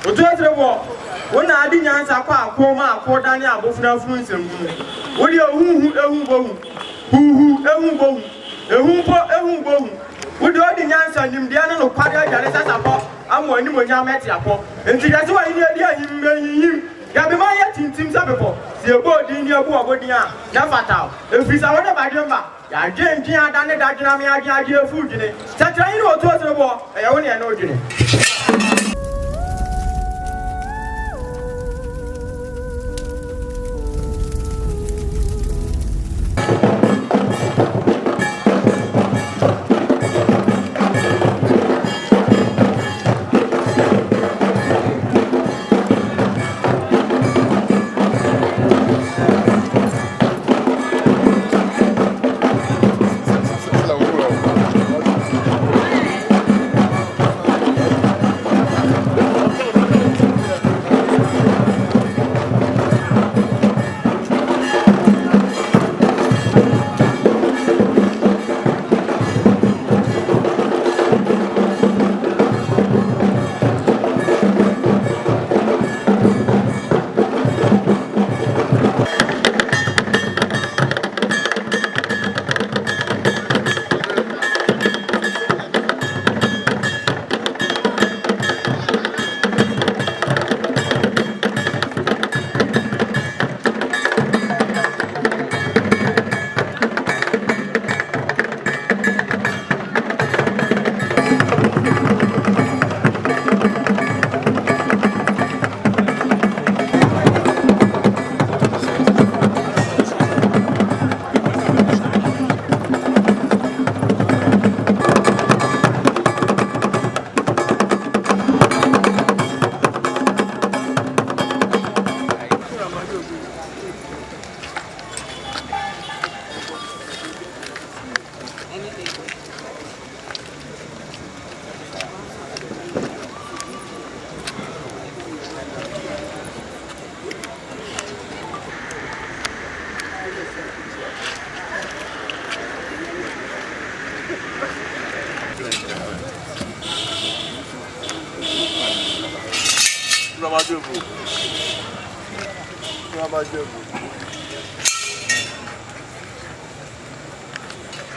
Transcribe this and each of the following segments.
O to atre wo. Wona adi nyansa kwa akoma akoda ne abofuna funu nsem. Wo de ehu bohu. Ehu bohu. Ehu bohu. Wo de odi nyansa nimdia no kwade ajare sasapọ amo ani monya meti apọ. Enti gase wa ni adi ahim. Ya be ma ya tintim sabepo. Si ebo odi ni ebu obodi a na fatal. Efisa wo de badwemba. Ya dwentin adane dadwena me age efu dwene. Tatra yin o to atre wo. E wo ne na odwene.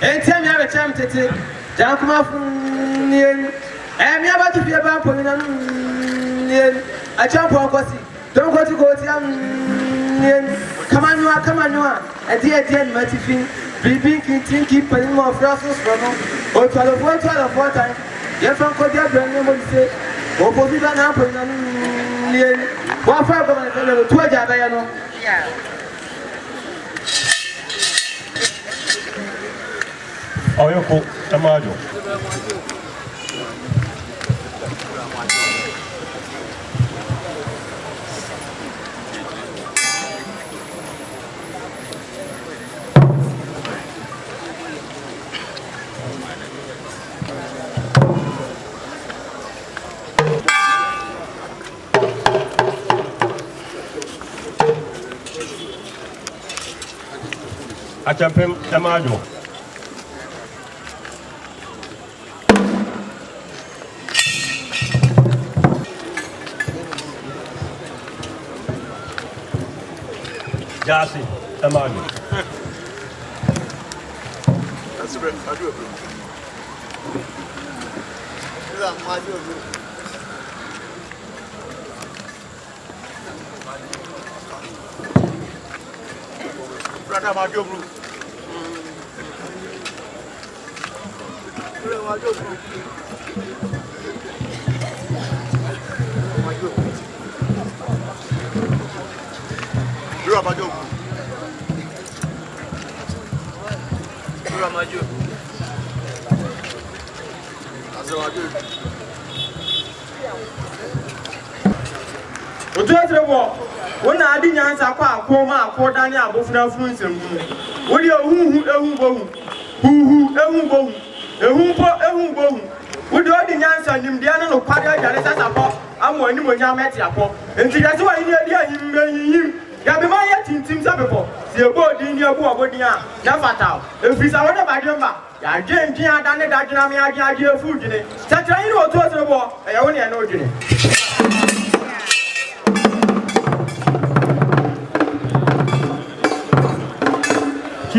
Entiam ya becham tete jankuma funien mi abatu fie ba ponina nien achampo ankosi don kwati ko ti am nien kamanua ade matifin bibi kinki panin mo frasos rono o twalo time ye fan ko dia brand mo se o ko bi ba na ponina nien wa fa ko na le to aja ba ya no yeah. Oyoko Tamajo. Achampem Tamajo. Jasi, Tamajo. That's great. I do agree. I do agree. Brother, I do agree. I do agree. Ramaju. O to atre wo. Wona adi nyansa kwa akoma akoda ne abofuna funu nsem. Wo de ehu bohu. Ehu bohu. Wo de odi nyansa nimdia no kwade ajare sasapọ amo ani monya meti apọ. Enti gase wa ni adi ahim. Ya be ma ya tintim sabepo. Si ebo odi ni ebu obodi a na fatal. Efisa wo de badwemba. Ya dwentin adane dadwena me age efu dwene. Tatra yin o to atre wo. E ye wo ne na odwene.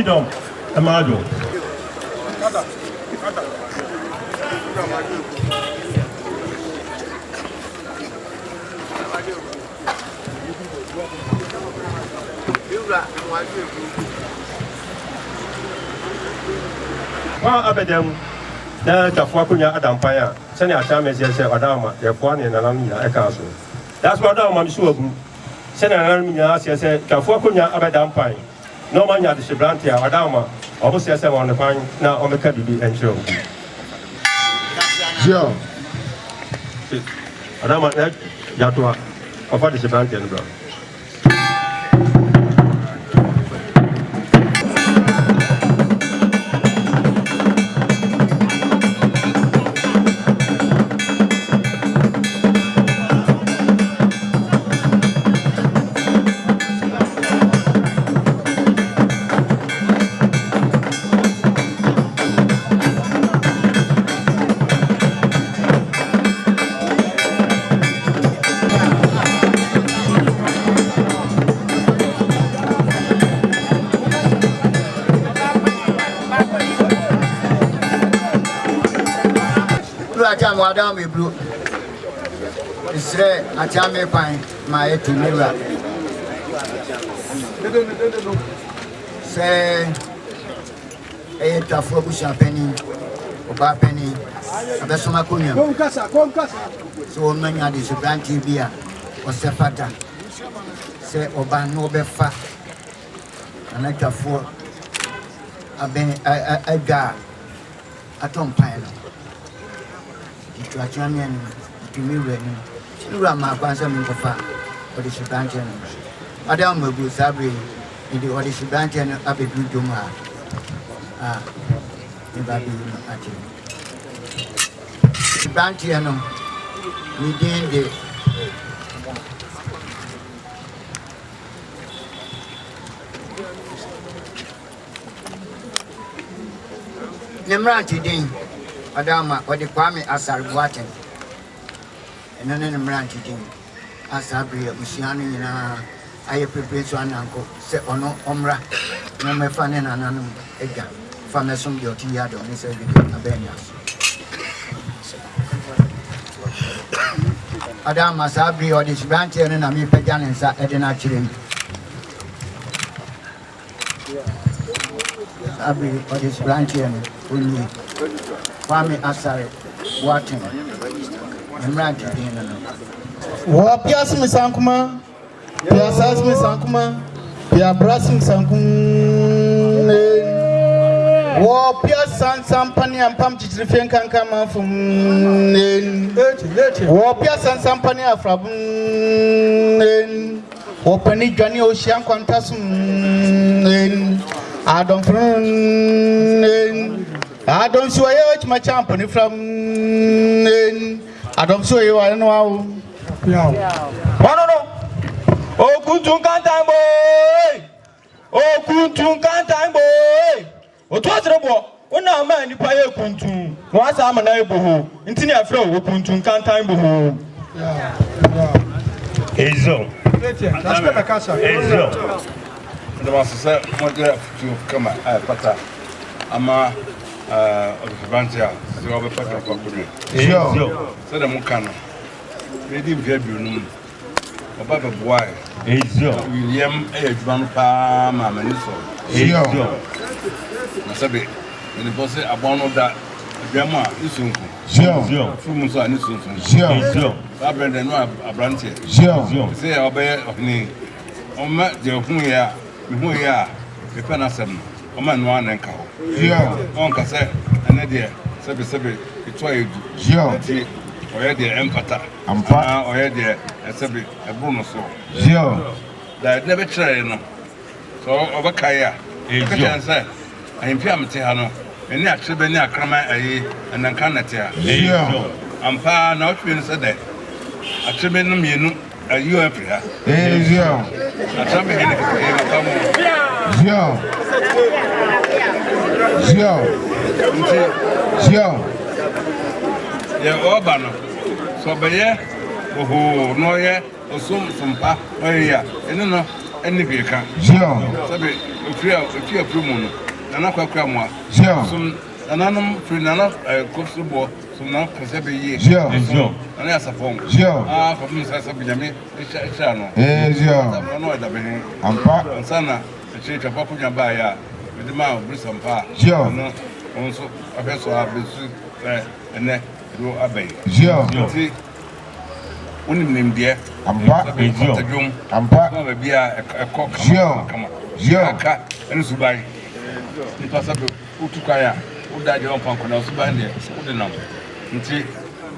freedom Amadio. Abedem, na Twafourhene Adampaya, Sanya Chame said, Adama, your one in Alamina, a castle. That's what I'm sure. Sanya Alamina said, Twafourhene Abedampai. No man at the Shibrantia, Adama, almost says on the pine, now on the Kabi and show. Sure. Adama, Yatua, of what is the Shibrantian brother. Madam, we blue. It's red. I tell me, fine. My to mirror. Say, a Twafourhene penny, or penny, a Bessomacunia. So many are this brandy beer or Sepata. Say, Oba no befa. And I Twafourhene. I've been a guard at on pile. Twafourhene to me ready. You are my person in the far, but it's a branch. Madame will be Sabri in the Odysseus branch and a bit good Duma. Ah, never be at you. The branch, within the Nemranti Ding. Adama or the Kwame Boateng. And then the Branch Asabri, Michiani, I prepare to an uncle, say or no Omra, no me fan and an egg, Famasum Yotiado, and said, Abenias. Adama Sabri or this branch and I mean Pagan and Edina Chilling. Sabri or this branch and only. Kwame Boateng. I'm right again. Pias Misankuma, Piasas Misankuma, Piabrasim Sankum, Pias San Sampani and Pam Chitrifian can come from Pias and Sampani from Penny Johnny Ocean Quantasum. I don't see my champion from I don't see you. I don't know. Oh, Kuntun Kantan boy. Oh, Kuntun Kantan boy. Oh, Twafourhene. Oh, now man, you pay Kuntun. Once I'm a neighborhood. Intinia flow, Kuntun Kantan boy. Ezo. That's what I can say. Ezo. The master said, "What do you have to come at Pata? Ama of the Bantia, the other part of Kwame. Said the Mukano. They didn't get you. About the boy. William A. Grandpa, Mamma, Masabi. And the boss said, "Abono that Grandma is uncle. Fumus and his uncle. Abel and a branch. Say, I'll bear of me. On my dear Huya, the Penasem, a man one and cow. On cassette, and idea, Sabi, it's why you do. Or the empata, or the a bonus. That never try. So over Kaya, I am Piamatihano, and not Tribania Crama and Ancanatia. I'm far not being said that. A tribunum you Africa. I tell me, Obano. So, by ye, who no ye, or some pa, oh, yeah, and no, any vehicle. If you are nana kwakwa mo some nananum free nana kofsubo some na kase be ye nana asafon for me say Benjamin isha no no da be ampa sana che Twafourhene ba ya me ma brisampa no onso afeso abesu ene do abai ti unim nimde ampa ba bia ekọ kama ka ene subai ni pasabe utukaya udaje on panko na subai ne udinam nti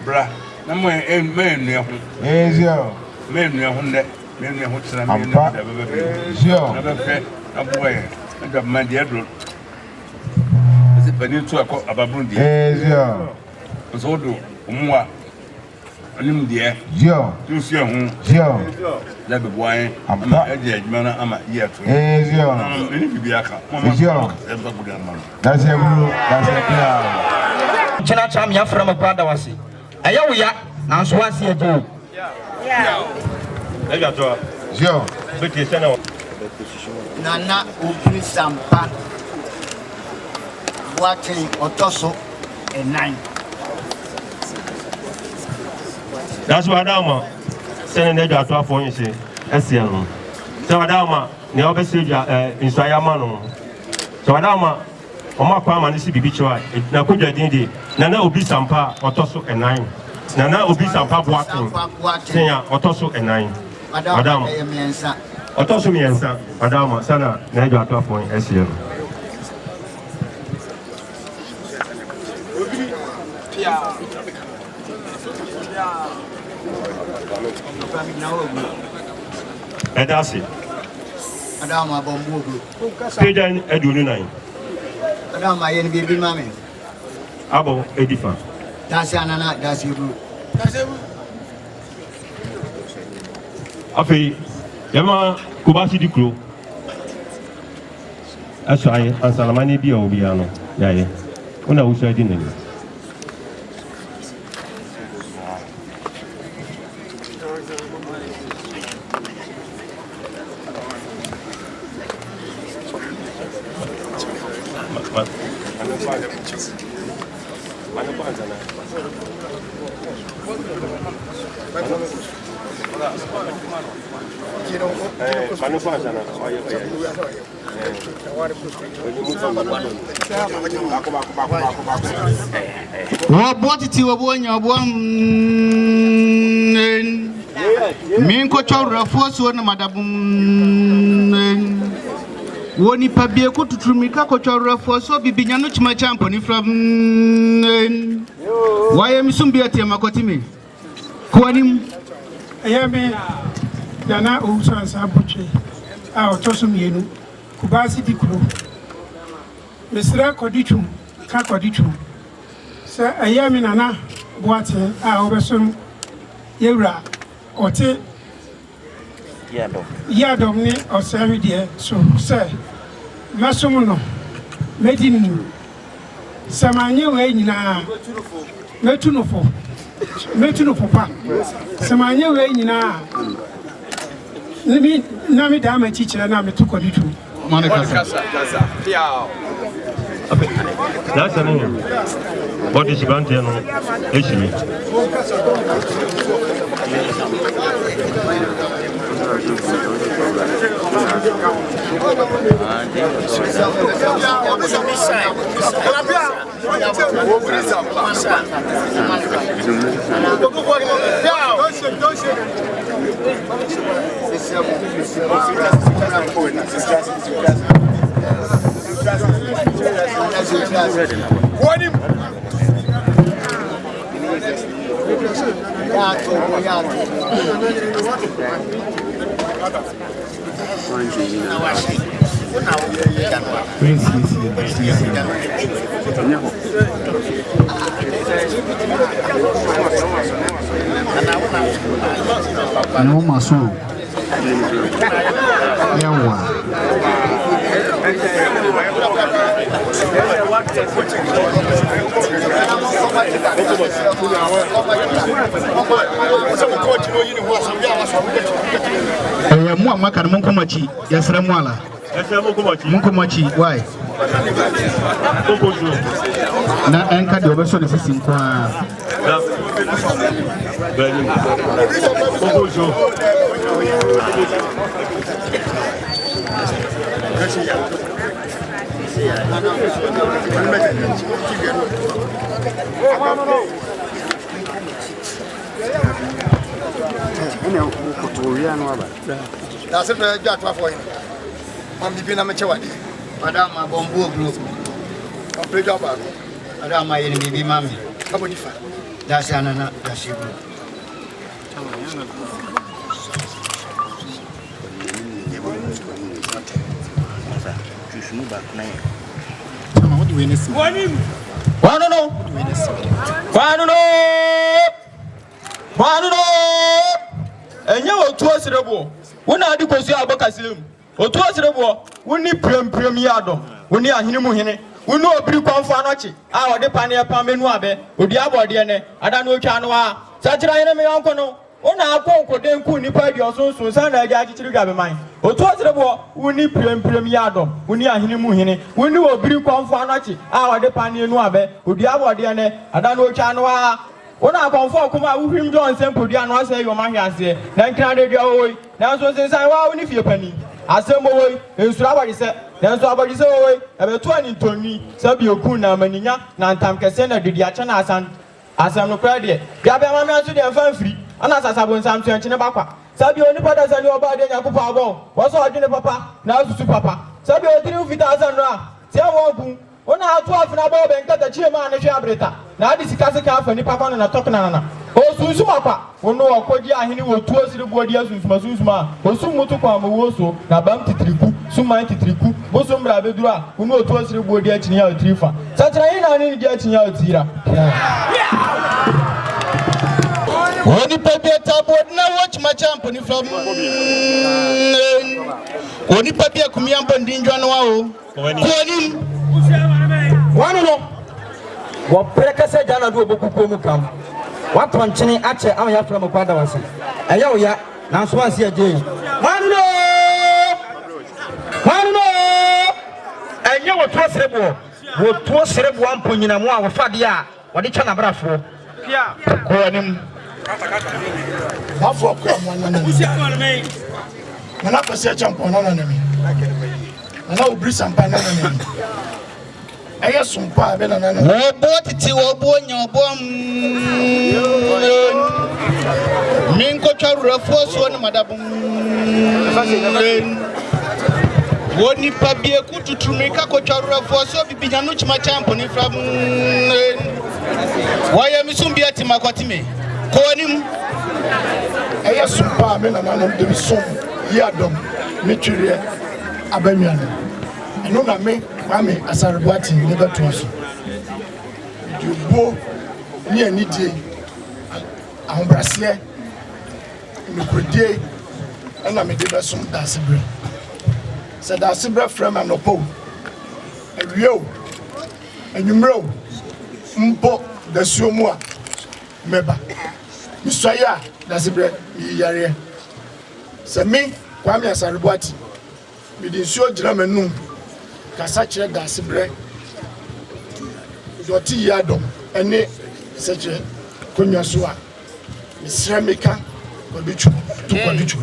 bra na mo menu ho menu ho nde menu ho tsena menu da bebe na bebe aboye da man de adro ese pani tu akọ ababun de so do umwa anim de tu sia hu da be boy ama eje adwuma na ama ye to ni bibia ka mama e ba gudan man that's it chana cham ya from brother wasi eye wo ya na so wasi e jo Eja to beti sena Nana Ubri Sampa Boateng Otoso and 9. That's what I'm saying. Eja to Twafourhene say SL. So adama ne obese insaya manu. So adama Oma Kwame ni si bibi chwa na kudwa din di Nana Ubri Sampa Otoso and 9. Nana Ubri Sampa Boateng senya Otoso and 9. Adama Otoso miensa adama sana na Eja to Twafourhene SL. Edasi Adama bombu Pejan edunu nine Adama yen bibi mame abo edifa dasi anana dasi ru afi yama kubasi dikro aso aye ansalamani bi obi ano yaye una usa di nene Wabotiti wabonya wabon minko chawra foso na madabum woni pabie ko tutrumika ko chawra foso bibinya no chima champo ni from waye misumbi ate makotimi kwanim ayame dana usansa buche a otosum yenu kubasi dikuro mesra kodichum ka kodichum sa ayame nana Boateng a obesom yewra ote yadom ni osawi de so say masum no medinu samanye we nyina metunufo pa samanye we nyina nami dama chichira na metukoditu Monica that's an what is going on actually no maso yawa mu amaka no komachi yasra mu ala Munkomachi, why? Na enka de obeso de sisi nkwa. That's it, Twafourhene. I'm the Pina Machawadi. Madam, my bombo group. I'm pretty job. Madam, my enemy, mammy. How about you? That's Anna, that's you. What do we need? Enye otu osirebo wona adi kosu abakasilem otu osirebo woni prem yado woni ahene mu hene woni obiri kwanfa anochi a ode pane pa menu abe odi abode ne ada no otwa no a sachira hene me yanko no wona akonkode nku nipa di osonso san na aja chichiri gabe man otu osirebo woni prem yado woni ahene mu hene woni obiri kwanfa anochi a ode pane nu abe odi abode ne ada no otwa no a Ona konfo kuma uhim John sempo dia no say yo mahwiase na nkra de dia oyi na so sensan wa oni fie pani asembo oyi ensura abadi se na so abadi se oyi ebeto ani ntoni sabi okun na maninya na ntam kese na didi acha na asam no kra de dia be mama aso de mfa mfiri ana sasabo nsam so enche ne bakwa sabi oni pada sani oba de nyakopo abo wo so odwene papa na asusu papa sabi odiri ufita asan no a se wo gun ona atu afina ba be nkata chie ma ne hwe abreta na adi sikase ka afa ni papa no na tokna na o sunsuma pa wono okoji ahini wo tu osiri bodi sunsuma o mutu kwa mo woso na bam titriku suma titriku bo so mbra beduru a wono otu osiri bodi achini ya otrifa sachira yin na ni di achini ya otira Oni pabia tabod na watch my champion from Oni pabia kumiambo ndinjwa no wao Kwani Wanu no wo prekese jana do bokuko mu kam wato nchene ache am ya fra mkwada wase eya wo ya na so anse aje wanu no enye wo to serebo amponyina mu a wo fade a wode twa na brafo ko anim Bafo ko amwana na me na pese champion na me na obri sampa na me Aya sumpa be na na Obo titi obo nya obo Minko charura foso ni madabum Woni pabie kututumika ko charura foso bibinya no chima champo ni from Waya misumbi ati makwatime ko anim Aya sumpa be na na de som yadom metwire abanyane no na me Kwame Asarbuati never to us. You go near Nidie, and Brasier, in the Prede, and I made the some Dassibre. Said Dassibre from an opo, and Rio, and you know, Mpo, the Sumua, Meba, Missaya, Dassibre, Yare. Said me, Kwame Asarbuati, with the show Dramenu. Kasachre Dassibre Yoti Yadom ene seche konyasoa misremeka kwabichu tu kwabichu